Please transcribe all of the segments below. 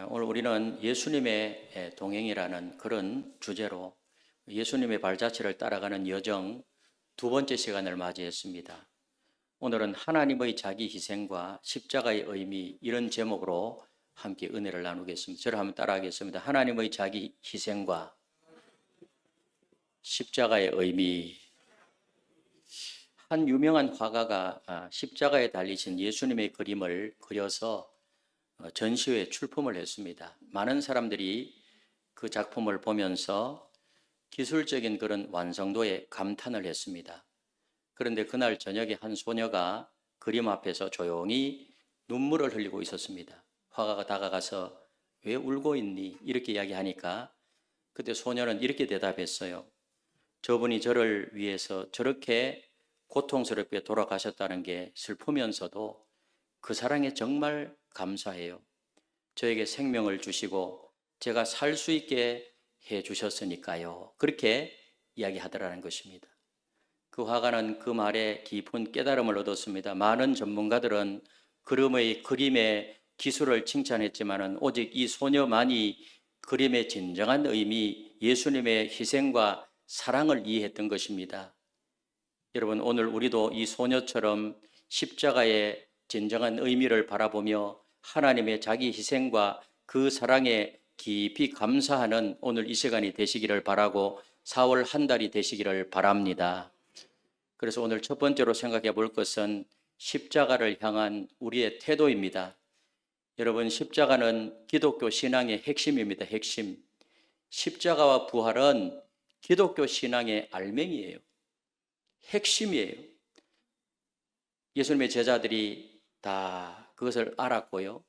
오늘 우리는 예수님의 동행이라는 그런 주제로 예수님의 발자취를 따라가는 여정 두 번째 시간을 맞이했습니다. 오늘은 하나님의 자기 희생과 십자가의 의미, 이런 제목으로 함께 은혜를 나누겠습니다. 저를 한번 따라하겠습니다. 하나님의 자기 희생과 십자가의 의미. 한 유명한 화가가 십자가에 달리신 예수님의 그림을 그려서 전시회에 출품을 했습니다. 많은 사람들이 그 작품을 보면서 기술적인 그런 완성도에 감탄을 했습니다. 그런데 그날 저녁에 한 소녀가 그림 앞에서 조용히 눈물을 흘리고 있었습니다. 화가가 다가가서 왜 울고 있니? 이렇게 이야기하니까 그때 소녀는 이렇게 대답했어요. 저분이 저를 위해서 저렇게 고통스럽게 돌아가셨다는 게 슬프면서도 그 사랑에 정말 감사해요. 저에게 생명을 주시고 제가 살 수 있게 해 주셨으니까요. 그렇게 이야기하더라는 것입니다. 그 화가는 그 말에 깊은 깨달음을 얻었습니다. 많은 전문가들은 그림의 기술을 칭찬했지만 오직 이 소녀만이 그림의 진정한 의미, 예수님의 희생과 사랑을 이해했던 것입니다. 여러분, 오늘 우리도 이 소녀처럼 십자가의 진정한 의미를 바라보며 하나님의 자기 희생과 그 사랑에 깊이 감사하는 오늘 이 시간이 되시기를 바라고 4월 한 달이 되시기를 바랍니다. 그래서 오늘 첫 번째로 생각해 볼 것은 십자가를 향한 우리의 태도입니다. 여러분, 십자가는 기독교 신앙의 핵심입니다. 핵심. 십자가와 부활은 기독교 신앙의 알맹이에요. 핵심이에요. 예수님의 제자들이 다 그것을 알았고요.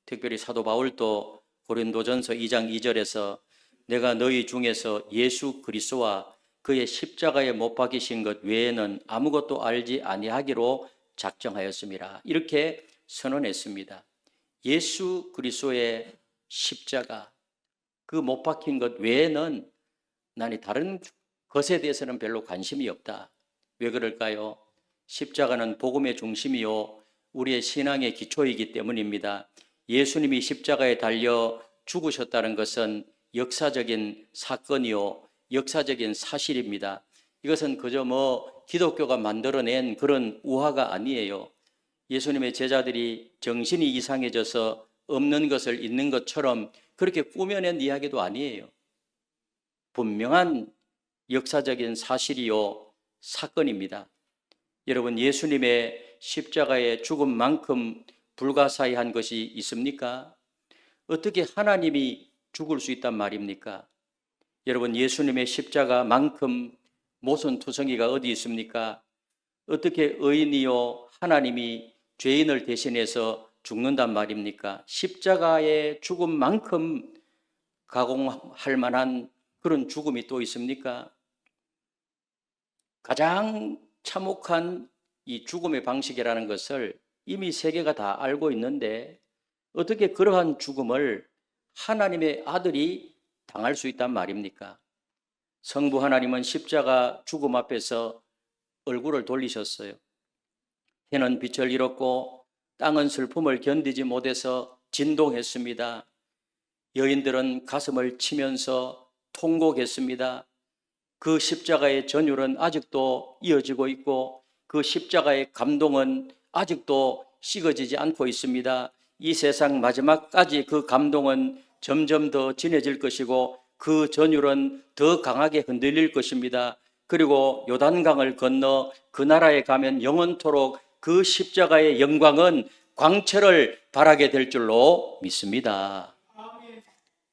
특별히 사도 바울도 고린도전서 2장 2절에서 내가 너희 중에서 예수 그리스도와 그의 십자가에 못 박히신 것 외에는 아무것도 알지 아니하기로 작정하였습니다. 이렇게 선언했습니다. 예수 그리스도의 십자가, 그 못 박힌 것 외에는 나는 다른 것에 대해서는 별로 관심이 없다. 왜 그럴까요? 십자가는 복음의 중심이요 우리의 신앙의 기초이기 때문입니다. 예수님이 십자가에 달려 죽으셨다는 것은 역사적인 사건이요 역사적인 사실입니다. 이것은 그저 기독교가 만들어낸 그런 우화가 아니에요. 예수님의 제자들이 정신이 이상해져서 없는 것을 있는 것처럼 그렇게 꾸며낸 이야기도 아니에요. 분명한 역사적인 사실이요 사건입니다. 여러분, 예수님의 십자가의 죽음만큼 불가사의한 것이 있습니까? 어떻게 하나님이 죽을 수 있단 말입니까? 여러분, 예수님의 십자가만큼 모순투성이가 어디 있습니까? 어떻게 의인이요 하나님이 죄인을 대신해서 죽는단 말입니까? 십자가의 죽음만큼 가공할 만한 그런 죽음이 또 있습니까? 가장 참혹한 이 죽음의 방식이라는 것을 이미 세계가 다 알고 있는데 어떻게 그러한 죽음을 하나님의 아들이 당할 수 있단 말입니까? 성부 하나님은 십자가 죽음 앞에서 얼굴을 돌리셨어요. 해는 빛을 잃었고 땅은 슬픔을 견디지 못해서 진동했습니다. 여인들은 가슴을 치면서 통곡했습니다. 그 십자가의 전율은 아직도 이어지고 있고 그 십자가의 감동은 아직도 식어지지 않고 있습니다. 이 세상 마지막까지 그 감동은 점점 더 진해질 것이고 그 전율은 더 강하게 흔들릴 것입니다. 그리고 요단강을 건너 그 나라에 가면 영원토록 그 십자가의 영광은 광채를 발하게 될 줄로 믿습니다.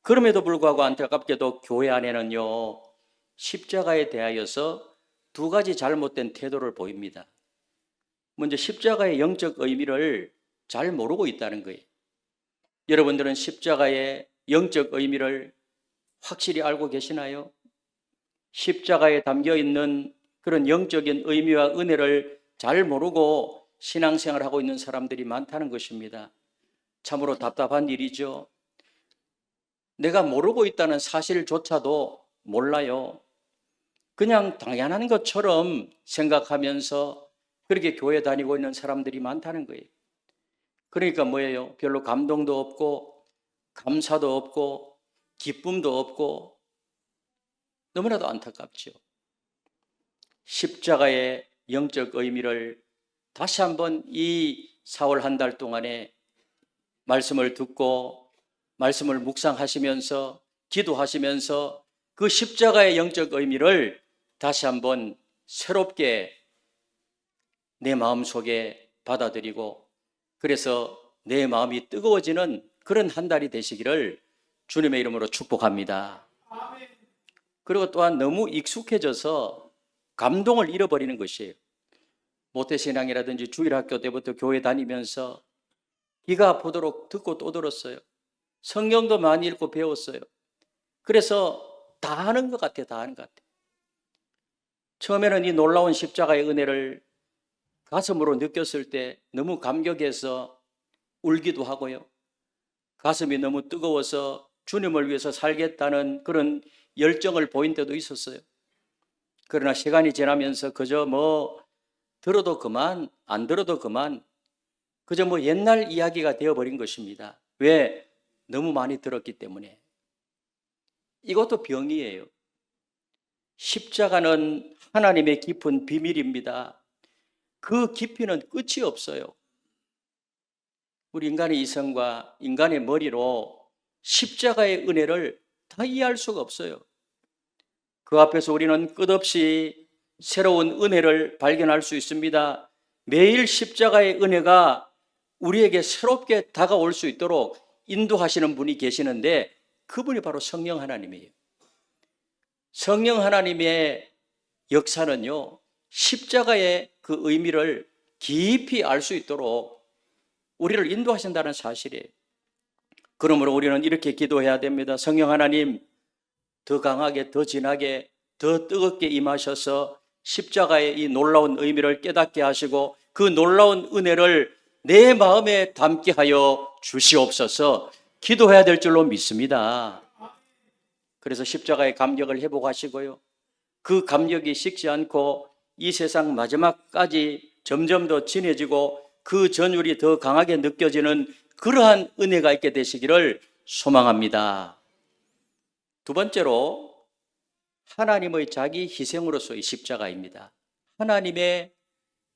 그럼에도 불구하고 안타깝게도 교회 안에는요 십자가에 대하여서 두 가지 잘못된 태도를 보입니다. 먼저 십자가의 영적 의미를 잘 모르고 있다는 거예요. 여러분들은 십자가의 영적 의미를 확실히 알고 계시나요? 십자가에 담겨 있는 그런 영적인 의미와 은혜를 잘 모르고 신앙생활을 하고 있는 사람들이 많다는 것입니다. 참으로 답답한 일이죠. 내가 모르고 있다는 사실조차도 몰라요. 그냥 당연한 것처럼 생각하면서 그렇게 교회 다니고 있는 사람들이 많다는 거예요. 그러니까 뭐예요? 별로 감동도 없고 감사도 없고 기쁨도 없고 너무나도 안타깝죠. 십자가의 영적 의미를 다시 한번 이 4월 한 달 동안에 말씀을 듣고 말씀을 묵상하시면서 기도하시면서 그 십자가의 영적 의미를 다시 한번 새롭게 내 마음속에 받아들이고 그래서 내 마음이 뜨거워지는 그런 한 달이 되시기를 주님의 이름으로 축복합니다. 그리고 또한 너무 익숙해져서 감동을 잃어버리는 것이에요. 모태신앙이라든지 주일학교 때부터 교회 다니면서 귀가 아프도록 듣고 또 들었어요. 성경도 많이 읽고 배웠어요. 그래서 다 하는 것 같아요. 다 하는 것 같아요. 처음에는 이 놀라운 십자가의 은혜를 가슴으로 느꼈을 때 너무 감격해서 울기도 하고요. 가슴이 너무 뜨거워서 주님을 위해서 살겠다는 그런 열정을 보인 때도 있었어요. 그러나 시간이 지나면서 그저 들어도 그만, 안 들어도 그만, 그저 옛날 이야기가 되어버린 것입니다. 왜? 너무 많이 들었기 때문에. 이것도 병이에요. 십자가는 하나님의 깊은 비밀입니다. 그 깊이는 끝이 없어요. 우리 인간의 이성과 인간의 머리로 십자가의 은혜를 다 이해할 수가 없어요. 그 앞에서 우리는 끝없이 새로운 은혜를 발견할 수 있습니다. 매일 십자가의 은혜가 우리에게 새롭게 다가올 수 있도록 인도하시는 분이 계시는데 그분이 바로 성령 하나님이에요. 성령 하나님의 역사는요, 십자가의 그 의미를 깊이 알 수 있도록 우리를 인도하신다는 사실이에요. 그러므로 우리는 이렇게 기도해야 됩니다. 성령 하나님, 더 강하게, 더 진하게, 더 뜨겁게 임하셔서 십자가의 이 놀라운 의미를 깨닫게 하시고 그 놀라운 은혜를 내 마음에 담게 하여 주시옵소서. 기도해야 될 줄로 믿습니다. 그래서 십자가의 감격을 회복하시고요. 그 감격이 식지 않고 이 세상 마지막까지 점점 더 진해지고 그 전율이 더 강하게 느껴지는 그러한 은혜가 있게 되시기를 소망합니다. 두 번째로 하나님의 자기 희생으로서의 십자가입니다. 하나님의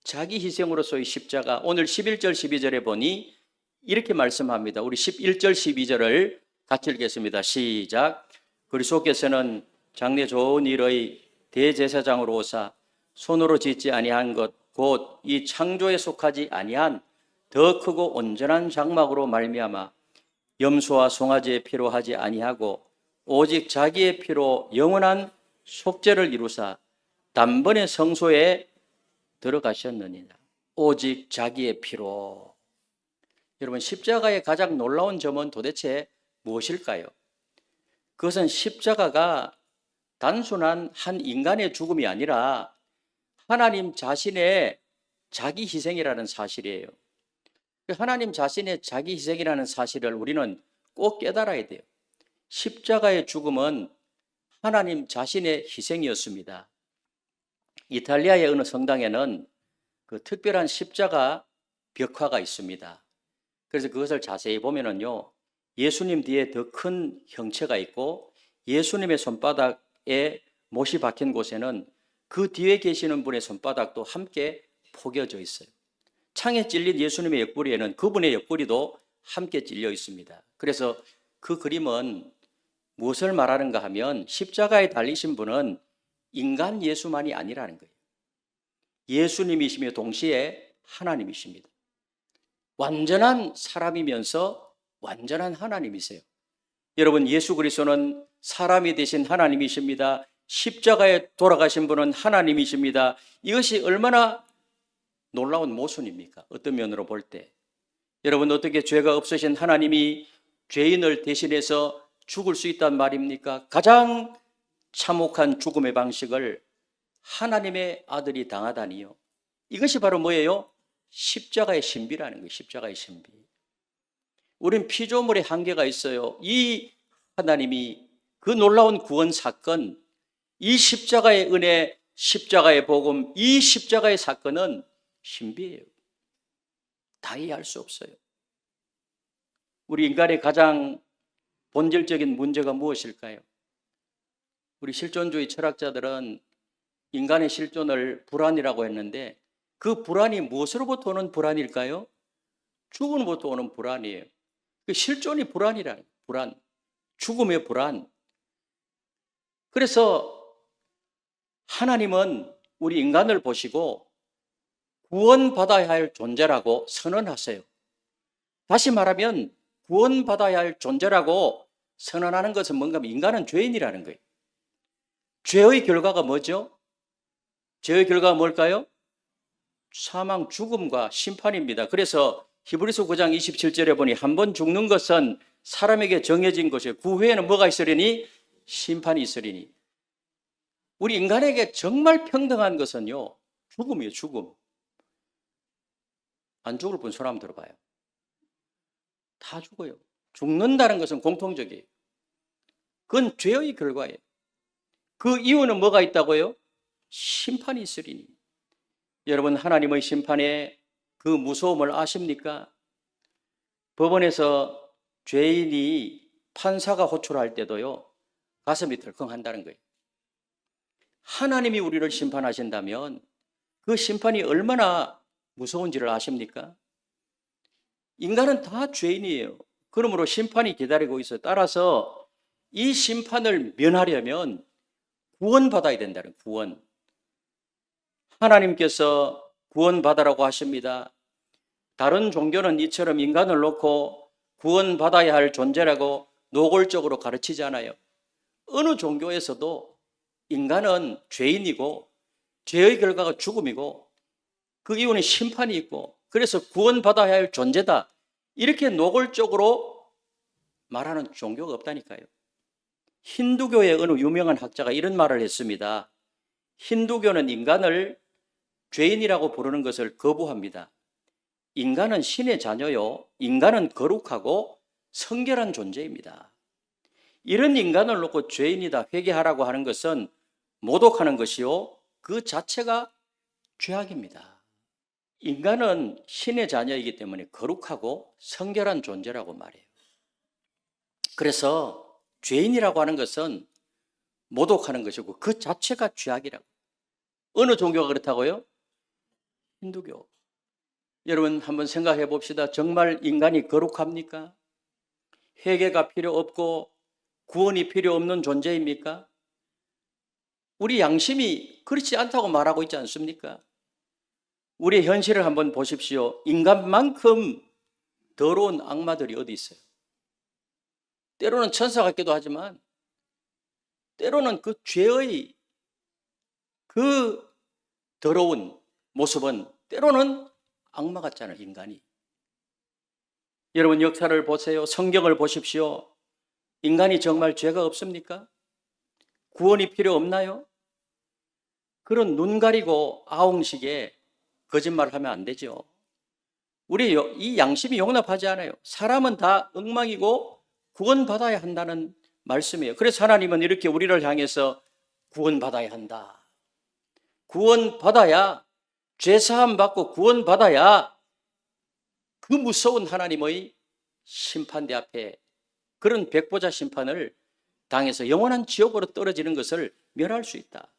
자기 희생으로서의 십자가. 오늘 11절 12절에 보니 이렇게 말씀합니다. 우리 11절 12절을 같이 읽겠습니다. 시작. 그리스도께서는 장래 좋은 일의 대제사장으로 오사 손으로 짓지 아니한 것 곧 이 창조에 속하지 아니한 더 크고 온전한 장막으로 말미암아 염소와 송아지의 피로 하지 아니하고 오직 자기의 피로 영원한 속죄를 이루사 단번에 성소에 들어가셨느니라. 오직 자기의 피로. 여러분, 십자가의 가장 놀라운 점은 도대체 무엇일까요? 그것은 십자가가 단순한 한 인간의 죽음이 아니라 하나님 자신의 자기 희생이라는 사실이에요. 하나님 자신의 자기 희생이라는 사실을 우리는 꼭 깨달아야 돼요. 십자가의 죽음은 하나님 자신의 희생이었습니다. 이탈리아의 어느 성당에는 그 특별한 십자가 벽화가 있습니다. 그래서 그것을 자세히 보면은요, 예수님 뒤에 더 큰 형체가 있고 예수님의 손바닥에 못이 박힌 곳에는 그 뒤에 계시는 분의 손바닥도 함께 포개져 있어요. 창에 찔린 예수님의 옆구리에는 그분의 옆구리도 함께 찔려 있습니다. 그래서 그 그림은 무엇을 말하는가 하면 십자가에 달리신 분은 인간 예수만이 아니라는 거예요. 예수님이시며 동시에 하나님이십니다. 완전한 사람이면서 완전한 하나님이세요. 여러분, 예수 그리스도는 사람이 되신 하나님이십니다. 십자가에 돌아가신 분은 하나님이십니다. 이것이 얼마나 놀라운 모순입니까? 어떤 면으로 볼 때. 여러분, 어떻게 죄가 없으신 하나님이 죄인을 대신해서 죽을 수 있단 말입니까? 가장 참혹한 죽음의 방식을 하나님의 아들이 당하다니요. 이것이 바로 뭐예요? 십자가의 신비라는 거예요. 십자가의 신비. 우린 피조물의 한계가 있어요. 이 하나님이 그 놀라운 구원 사건, 이 십자가의 은혜, 십자가의 복음, 이 십자가의 사건은 신비예요. 다 이해할 수 없어요. 우리 인간의 가장 본질적인 문제가 무엇일까요? 우리 실존주의 철학자들은 인간의 실존을 불안이라고 했는데 그 불안이 무엇으로부터 오는 불안일까요? 죽음으로부터 오는 불안이에요. 그 실존이 불안이라는 불안, 죽음의 불안. 그래서 하나님은 우리 인간을 보시고 구원받아야 할 존재라고 선언하세요. 다시 말하면 구원받아야 할 존재라고 선언하는 것은 뭔가 하면 인간은 죄인이라는 거예요. 죄의 결과가 뭐죠? 죄의 결과가 뭘까요? 사망, 죽음과 심판입니다. 그래서 히브리서 9장 27절에 보니 한 번 죽는 것은 사람에게 정해진 것이에요. 그 후에는 뭐가 있으리니? 심판이 있으리니. 우리 인간에게 정말 평등한 것은요, 죽음이에요, 죽음. 안 죽을 분 손 한번 들어봐요. 다 죽어요. 죽는다는 것은 공통적이에요. 그건 죄의 결과예요. 그 이유는 뭐가 있다고요? 심판이 있으리니. 여러분, 하나님의 심판의 그 무서움을 아십니까? 법원에서 죄인이 판사가 호출할 때도요, 가슴이 덜컹한다는 거예요. 하나님이 우리를 심판하신다면 그 심판이 얼마나 무서운지를 아십니까? 인간은 다 죄인이에요. 그러므로 심판이 기다리고 있어요. 따라서 이 심판을 면하려면 구원받아야 된다는 구원. 하나님께서 구원받으라고 하십니다. 다른 종교는 이처럼 인간을 놓고 구원받아야 할 존재라고 노골적으로 가르치지 않아요. 어느 종교에서도 인간은 죄인이고 죄의 결과가 죽음이고 그 이유는 심판이 있고 그래서 구원받아야 할 존재다. 이렇게 노골적으로 말하는 종교가 없다니까요. 힌두교의 어느 유명한 학자가 이런 말을 했습니다. 힌두교는 인간을 죄인이라고 부르는 것을 거부합니다. 인간은 신의 자녀요. 인간은 거룩하고 성결한 존재입니다. 이런 인간을 놓고 죄인이다 회개하라고 하는 것은 모독하는 것이요. 그 자체가 죄악입니다. 인간은 신의 자녀이기 때문에 거룩하고 성결한 존재라고 말해요. 그래서 죄인이라고 하는 것은 모독하는 것이고 그 자체가 죄악이라고. 어느 종교가 그렇다고요? 힌두교. 여러분 한번 생각해 봅시다. 정말 인간이 거룩합니까? 회개가 필요 없고 구원이 필요 없는 존재입니까? 우리 양심이 그렇지 않다고 말하고 있지 않습니까? 우리의 현실을 한번 보십시오. 인간만큼 더러운 악마들이 어디 있어요? 때로는 천사 같기도 하지만 때로는 그 죄의 그 더러운 모습은 때로는 악마 같잖아요, 인간이. 여러분 역사를 보세요. 성경을 보십시오. 인간이 정말 죄가 없습니까? 구원이 필요 없나요? 그런 눈 가리고 아웅식의 거짓말을 하면 안 되죠. 우리 이 양심이 용납하지 않아요. 사람은 다 엉망이고 구원받아야 한다는 말씀이에요. 그래서 하나님은 이렇게 우리를 향해서 구원받아야 한다. 구원받아야 죄사함 받고 구원받아야 그 무서운 하나님의 심판대 앞에 그런 백보자 심판을 당해서 영원한 지옥으로 떨어지는 것을 면할 수 있다.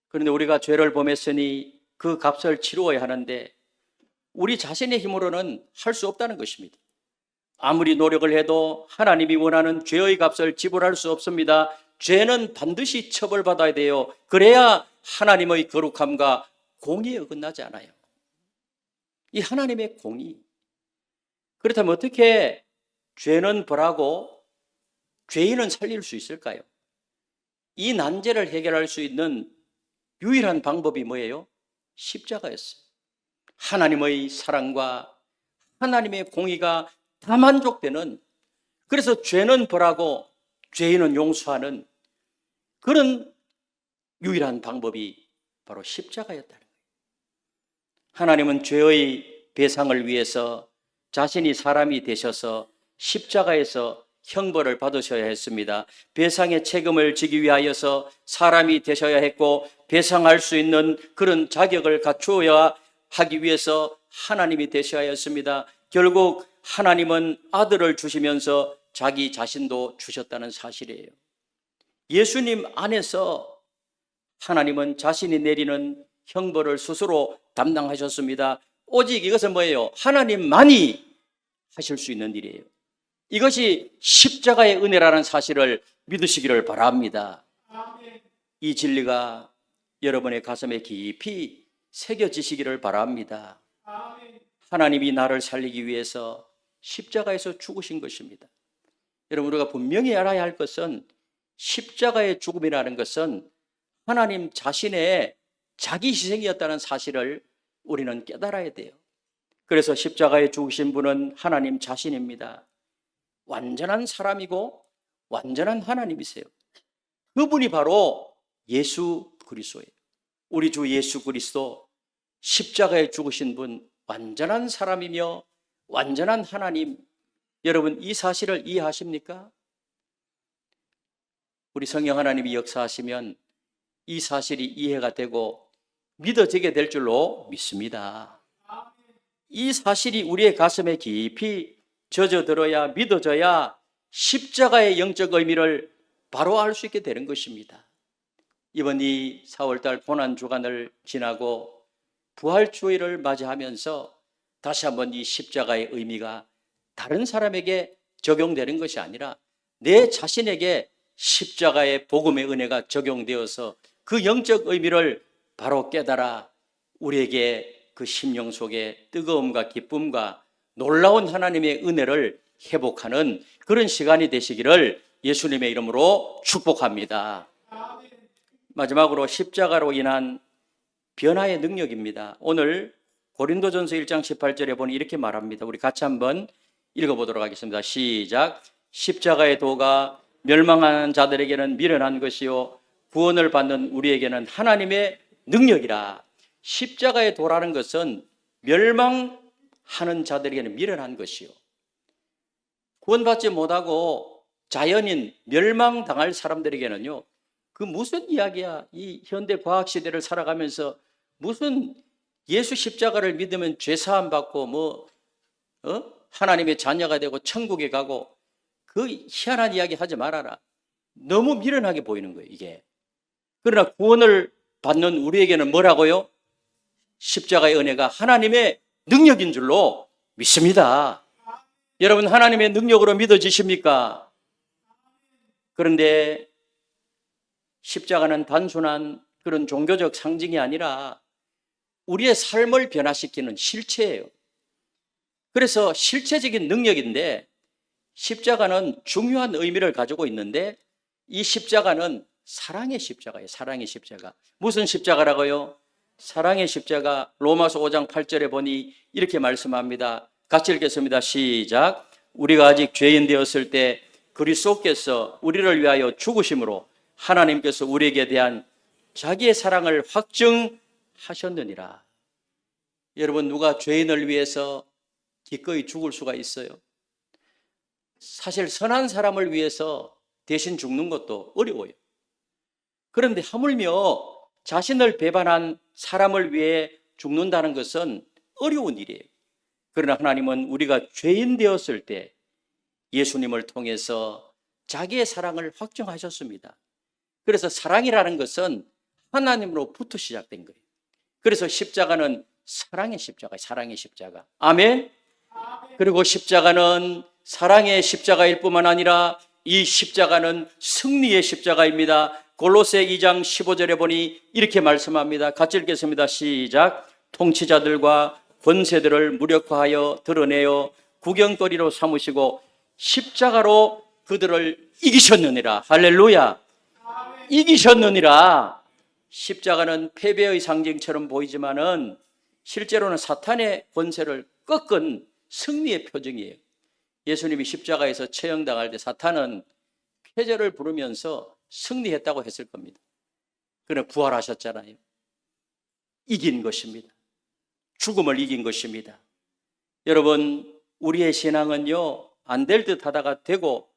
그런데 우리가 죄를 범했으니 그 값을 치루어야 하는데 우리 자신의 힘으로는 할 수 없다는 것입니다. 아무리 노력을 해도 하나님이 원하는 죄의 값을 지불할 수 없습니다. 죄는 반드시 처벌받아야 돼요. 그래야 하나님의 거룩함과 공의에 어긋나지 않아요. 이 하나님의 공의. 그렇다면 어떻게 죄는 벌하고 죄인은 살릴 수 있을까요? 이 난제를 해결할 수 있는 유일한 방법이 뭐예요? 십자가였어요. 하나님의 사랑과 하나님의 공의가 다 만족되는, 그래서 죄는 벌하고 죄인은 용서하는 그런 유일한 방법이 바로 십자가였다는 거예요. 하나님은 죄의 배상을 위해서 자신이 사람이 되셔서 십자가에서 형벌을 받으셔야 했습니다. 배상의 책임을 지기 위하여서 사람이 되셔야 했고 배상할 수 있는 그런 자격을 갖추어야 하기 위해서 하나님이 되셔야 했습니다. 결국 하나님은 아들을 주시면서 자기 자신도 주셨다는 사실이에요. 예수님 안에서 하나님은 자신이 내리는 형벌을 스스로 담당하셨습니다. 오직 이것은 뭐예요? 하나님만이 하실 수 있는 일이에요. 이것이 십자가의 은혜라는 사실을 믿으시기를 바랍니다. 이 진리가 여러분의 가슴에 깊이 새겨지시기를 바랍니다. 하나님이 나를 살리기 위해서 십자가에서 죽으신 것입니다. 여러분, 우리가 분명히 알아야 할 것은 십자가의 죽음이라는 것은 하나님 자신의 자기 희생이었다는 사실을 우리는 깨달아야 돼요. 그래서 십자가에 죽으신 분은 하나님 자신입니다. 완전한 사람이고 완전한 하나님이세요. 그분이 바로 예수 그리스도예요. 우리 주 예수 그리스도 십자가에 죽으신 분, 완전한 사람이며 완전한 하나님. 여러분, 이 사실을 이해하십니까? 우리 성령 하나님이 역사하시면 이 사실이 이해가 되고 믿어지게 될 줄로 믿습니다. 이 사실이 우리의 가슴에 깊이 젖어들어야, 믿어져야 십자가의 영적 의미를 바로 알 수 있게 되는 것입니다. 이번 이 4월달 고난주간을 지나고 부활주일을 맞이하면서 다시 한번 이 십자가의 의미가 다른 사람에게 적용되는 것이 아니라 내 자신에게 십자가의 복음의 은혜가 적용되어서 그 영적 의미를 바로 깨달아 우리에게 그 심령 속에 뜨거움과 기쁨과 놀라운 하나님의 은혜를 회복하는 그런 시간이 되시기를 예수님의 이름으로 축복합니다. 마지막으로 십자가로 인한 변화의 능력입니다. 오늘 고린도전서 1장 18절에 보니 이렇게 말합니다. 우리 같이 한번 읽어보도록 하겠습니다. 시작. 십자가의 도가 멸망하는 자들에게는 미련한 것이요 구원을 받는 우리에게는 하나님의 능력이라. 십자가의 도라는 것은 멸망하는 자들에게는 미련한 것이요 구원받지 못하고 자연인 멸망당할 사람들에게는요, 그 무슨 이야기야? 이 현대 과학 시대를 살아가면서 무슨 예수 십자가를 믿으면 죄 사함 받고 하나님의 자녀가 되고 천국에 가고 그 희한한 이야기 하지 말아라. 너무 미련하게 보이는 거예요, 이게. 그러나 구원을 받는 우리에게는 뭐라고요? 십자가의 은혜가 하나님의 능력인 줄로 믿습니다. 여러분, 하나님의 능력으로 믿어지십니까? 그런데 십자가는 단순한 그런 종교적 상징이 아니라 우리의 삶을 변화시키는 실체예요. 그래서 실체적인 능력인데 십자가는 중요한 의미를 가지고 있는데 이 십자가는 사랑의 십자가예요. 사랑의 십자가. 무슨 십자가라고요? 사랑의 십자가. 로마서 5장 8절에 보니 이렇게 말씀합니다. 같이 읽겠습니다. 시작. 우리가 아직 죄인 되었을 때 그리스도께서 우리를 위하여 죽으심으로 하나님께서 우리에게 대한 자기의 사랑을 확증하셨느니라. 여러분, 누가 죄인을 위해서 기꺼이 죽을 수가 있어요? 사실 선한 사람을 위해서 대신 죽는 것도 어려워요. 그런데 하물며 자신을 배반한 사람을 위해 죽는다는 것은 어려운 일이에요. 그러나 하나님은 우리가 죄인 되었을 때 예수님을 통해서 자기의 사랑을 확증하셨습니다. 그래서 사랑이라는 것은 하나님으로부터 시작된 거예요. 그래서 십자가는 사랑의 십자가, 사랑의 십자가. 아멘. 그리고 십자가는 사랑의 십자가일 뿐만 아니라 이 십자가는 승리의 십자가입니다. 골로새 2장 15절에 보니 이렇게 말씀합니다. 같이 읽겠습니다. 시작. 통치자들과 권세들을 무력화하여 드러내어 구경거리로 삼으시고 십자가로 그들을 이기셨느니라. 할렐루야. 이기셨느니라. 십자가는 패배의 상징처럼 보이지만은 실제로는 사탄의 권세를 꺾은 승리의 표징이에요. 예수님이 십자가에서 처형당할 때 사탄은 쾌제를 부르면서 승리했다고 했을 겁니다. 그러나 부활하셨잖아요. 이긴 것입니다. 죽음을 이긴 것입니다. 여러분, 우리의 신앙은요, 안 될 듯 하다가 되고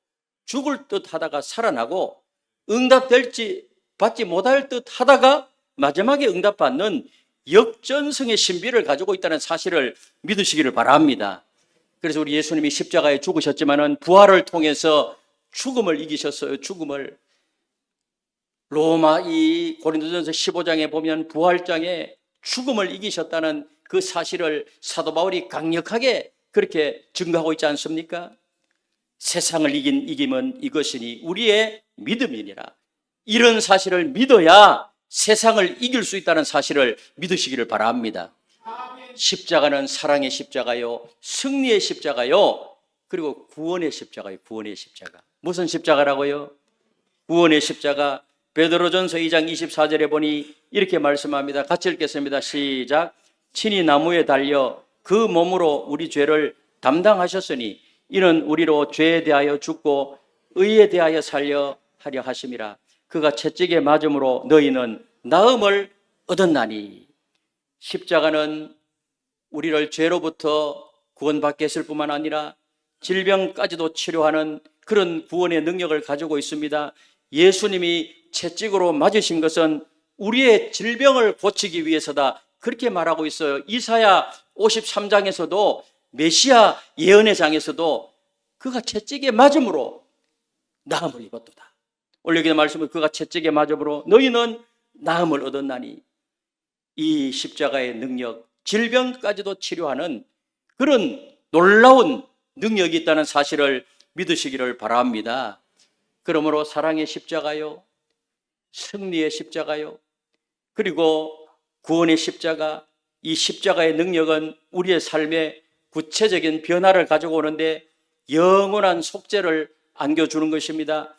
죽을 듯 하다가 살아나고 응답될지 받지 못할 듯 하다가 마지막에 응답받는 역전승의 신비를 가지고 있다는 사실을 믿으시기를 바랍니다. 그래서 우리 예수님이 십자가에 죽으셨지만은 부활을 통해서 죽음을 이기셨어요. 죽음을. 로마 이 고린도전서 15장에 보면 부활장에 죽음을 이기셨다는 그 사실을 사도 바울이 강력하게 그렇게 증거하고 있지 않습니까? 세상을 이긴 이김은 이것이니 우리의 믿음이니라. 이런 사실을 믿어야 세상을 이길 수 있다는 사실을 믿으시기를 바랍니다. 십자가는 사랑의 십자가요, 승리의 십자가요, 그리고 구원의 십자가요. 구원의 십자가. 무슨 십자가라고요? 구원의 십자가. 베드로전서 2장 24절에 보니 이렇게 말씀합니다. 같이 읽겠습니다. 시작. 친히 나무에 달려 그 몸으로 우리 죄를 담당하셨으니 이는 우리로 죄에 대하여 죽고 의에 대하여 살려 하려 하심이라. 그가 채찍에 맞음으로 너희는 나음을 얻었나니. 십자가는 우리를 죄로부터 구원받게 했을 뿐만 아니라 질병까지도 치료하는 그런 구원의 능력을 가지고 있습니다. 예수님이 채찍으로 맞으신 것은 우리의 질병을 고치기 위해서다, 그렇게 말하고 있어요. 이사야 53장에서도 메시아 예언의 장에서도 그가 채찍에 맞음으로 나음을 입었도다. 오늘 여기 말씀은 그가 채찍에 맞음으로 너희는 나음을 얻었나니. 이 십자가의 능력, 질병까지도 치료하는 그런 놀라운 능력이 있다는 사실을 믿으시기를 바랍니다. 그러므로 사랑의 십자가요, 승리의 십자가요, 그리고 구원의 십자가, 이 십자가의 능력은 우리의 삶에 구체적인 변화를 가지고 오는데 영원한 속죄를 안겨주는 것입니다.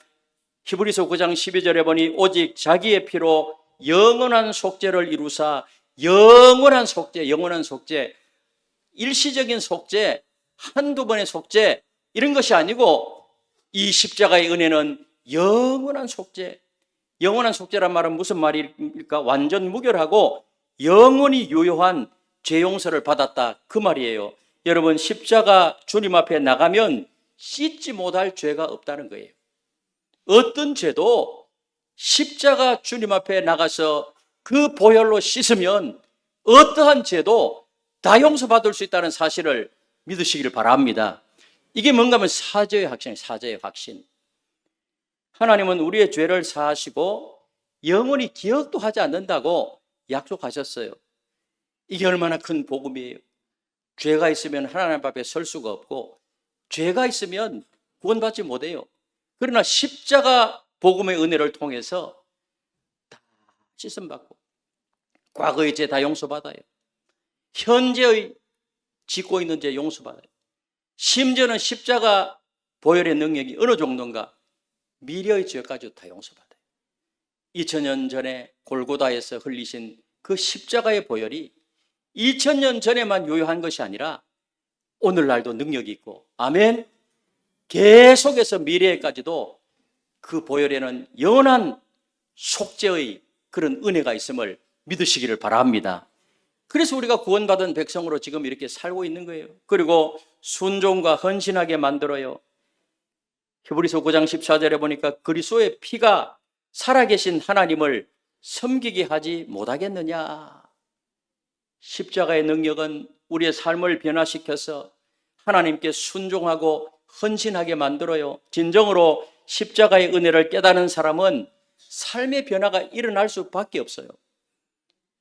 히브리서 9장 12절에 보니 오직 자기의 피로 영원한 속죄를 이루사. 영원한 속죄, 영원한 속죄, 일시적인 속죄, 한두 번의 속죄, 이런 것이 아니고 이 십자가의 은혜는 영원한 속죄. 영원한 속죄란 말은 무슨 말일까? 완전 무결하고 영원히 유효한 죄 용서를 받았다, 그 말이에요. 여러분, 십자가 주님 앞에 나가면 씻지 못할 죄가 없다는 거예요. 어떤 죄도 십자가 주님 앞에 나가서 그 보혈로 씻으면 어떠한 죄도 다 용서받을 수 있다는 사실을 믿으시기를 바랍니다. 이게 뭔가 하면 사죄의 확신이에요. 사죄의 확신. 하나님은 우리의 죄를 사하시고 영원히 기억도 하지 않는다고 약속하셨어요. 이게 얼마나 큰 복음이에요. 죄가 있으면 하나님 앞에 설 수가 없고 죄가 있으면 구원받지 못해요. 그러나 십자가 복음의 은혜를 통해서 다 씻음받고 과거의 죄 다 용서받아요. 현재의 짓고 있는 죄 용서받아요. 심지어는 십자가 보혈의 능력이 어느 정도인가, 미래의 죄까지도 다 용서받아요. 2000년 전에 골고다에서 흘리신 그 십자가의 보혈이 2000년 전에만 유효한 것이 아니라 오늘날도 능력이 있고, 아멘, 계속해서 미래에까지도 그 보혈에는 영원한 속죄의 그런 은혜가 있음을 믿으시기를 바랍니다. 그래서 우리가 구원받은 백성으로 지금 이렇게 살고 있는 거예요. 그리고 순종과 헌신하게 만들어요. 히브리서 9장 14절에 보니까 그리스도의 피가 살아계신 하나님을 섬기게 하지 못하겠느냐. 십자가의 능력은 우리의 삶을 변화시켜서 하나님께 순종하고 헌신하게 만들어요. 진정으로 십자가의 은혜를 깨닫는 사람은 삶의 변화가 일어날 수밖에 없어요.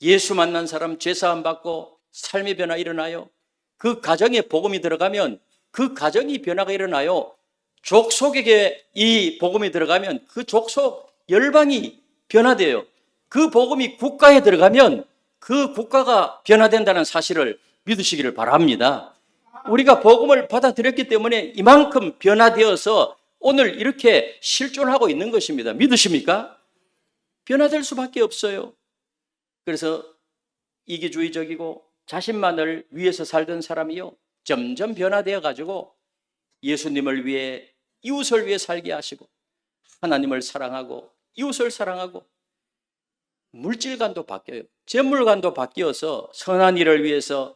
예수 만난 사람 죄사함 받고 삶의 변화 일어나요. 그 가정에 복음이 들어가면 그 가정이 변화가 일어나요. 족속에게 이 복음이 들어가면 그 족속 열방이 변화돼요. 그 복음이 국가에 들어가면 그 국가가 변화된다는 사실을 믿으시기를 바랍니다. 우리가 복음을 받아들였기 때문에 이만큼 변화되어서 오늘 이렇게 실존하고 있는 것입니다. 믿으십니까? 변화될 수밖에 없어요. 그래서 이기주의적이고 자신만을 위해서 살던 사람이요, 점점 변화되어 가지고 예수님을 위해, 이웃을 위해 살게 하시고 하나님을 사랑하고 이웃을 사랑하고 물질관도 바뀌어요. 재물관도 바뀌어서 선한 일을 위해서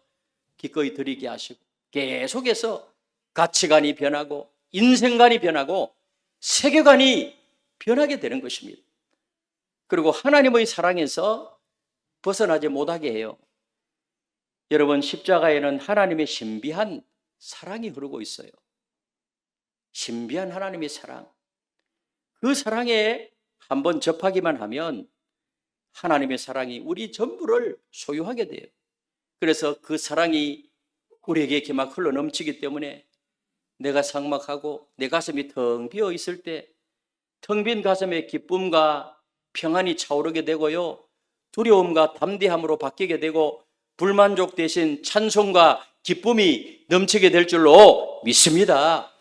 기꺼이 드리게 하시고 계속해서 가치관이 변하고 인생관이 변하고 세계관이 변하게 되는 것입니다. 그리고 하나님의 사랑에서 벗어나지 못하게 해요. 여러분, 십자가에는 하나님의 신비한 사랑이 흐르고 있어요. 신비한 하나님의 사랑. 그 사랑에 한번 접하기만 하면 하나님의 사랑이 우리 전부를 소유하게 돼요. 그래서 그 사랑이 우리에게 이렇게 막 흘러 넘치기 때문에 내가 삭막하고 내 가슴이 텅 비어 있을 때 텅 빈 가슴에 기쁨과 평안이 차오르게 되고요. 두려움과 담대함으로 바뀌게 되고 불만족 대신 찬송과 기쁨이 넘치게 될 줄로 믿습니다.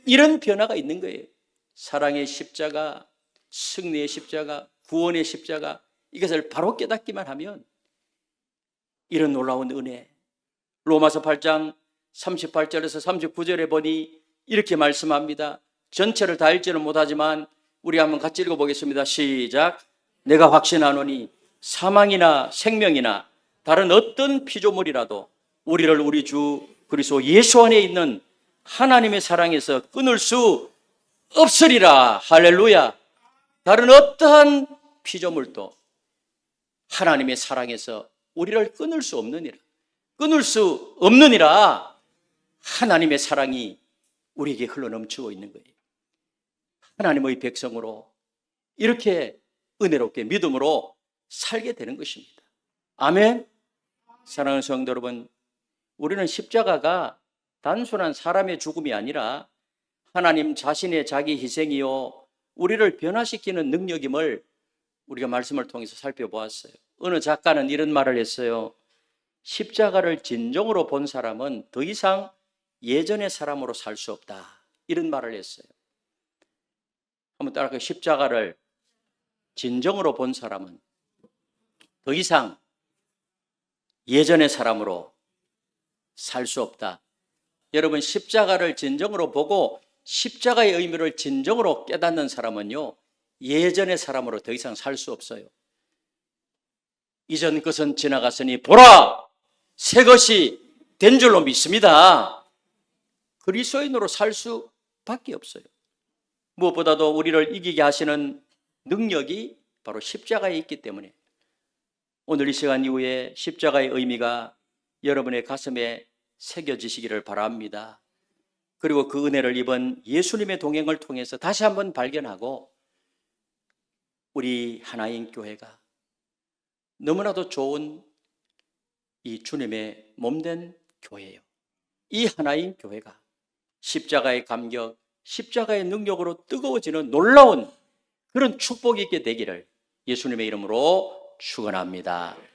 이런 변화가 있는 거예요. 사랑의 십자가, 승리의 십자가, 구원의 십자가, 이것을 바로 깨닫기만 하면 이런 놀라운 은혜. 로마서 8장 38절에서 39절에 보니 이렇게 말씀합니다. 전체를 다 읽지는 못하지만 우리 한번 같이 읽어보겠습니다. 시작. 내가 확신하노니 사망이나 생명이나 다른 어떤 피조물이라도 우리를 우리 주 그리스도 예수 안에 있는 하나님의 사랑에서 끊을 수 없으리라. 할렐루야. 다른 어떠한 피조물도 하나님의 사랑에서 우리를 끊을 수 없느니라. 끊을 수 없느니라. 하나님의 사랑이 우리에게 흘러넘치고 있는 거예요. 하나님의 백성으로 이렇게 은혜롭게 믿음으로 살게 되는 것입니다. 아멘. 사랑하는 성도 여러분, 우리는 십자가가 단순한 사람의 죽음이 아니라 하나님 자신의 자기 희생이요 우리를 변화시키는 능력임을 우리가 말씀을 통해서 살펴보았어요. 어느 작가는 이런 말을 했어요. 십자가를 진정으로 본 사람은 더 이상 예전의 사람으로 살 수 없다. 이런 말을 했어요. 한번 따라할까요? 십자가를 진정으로 본 사람은 더 이상 예전의 사람으로 살 수 없다. 여러분, 십자가를 진정으로 보고 십자가의 의미를 진정으로 깨닫는 사람은요, 예전의 사람으로 더 이상 살 수 없어요. 이전 것은 지나갔으니 보라! 새 것이 된 줄로 믿습니다. 그리스도인으로 살 수밖에 없어요. 무엇보다도 우리를 이기게 하시는 능력이 바로 십자가에 있기 때문에 오늘 이 시간 이후에 십자가의 의미가 여러분의 가슴에 새겨지시기를 바랍니다. 그리고 그 은혜를 입은 예수님의 동행을 통해서 다시 한번 발견하고 우리 하나인 교회가 너무나도 좋은 이 주님의 몸된 교회예요. 이 하나인 교회가 십자가의 감격, 십자가의 능력으로 뜨거워지는 놀라운 그런 축복이 있게 되기를 예수님의 이름으로 축원합니다.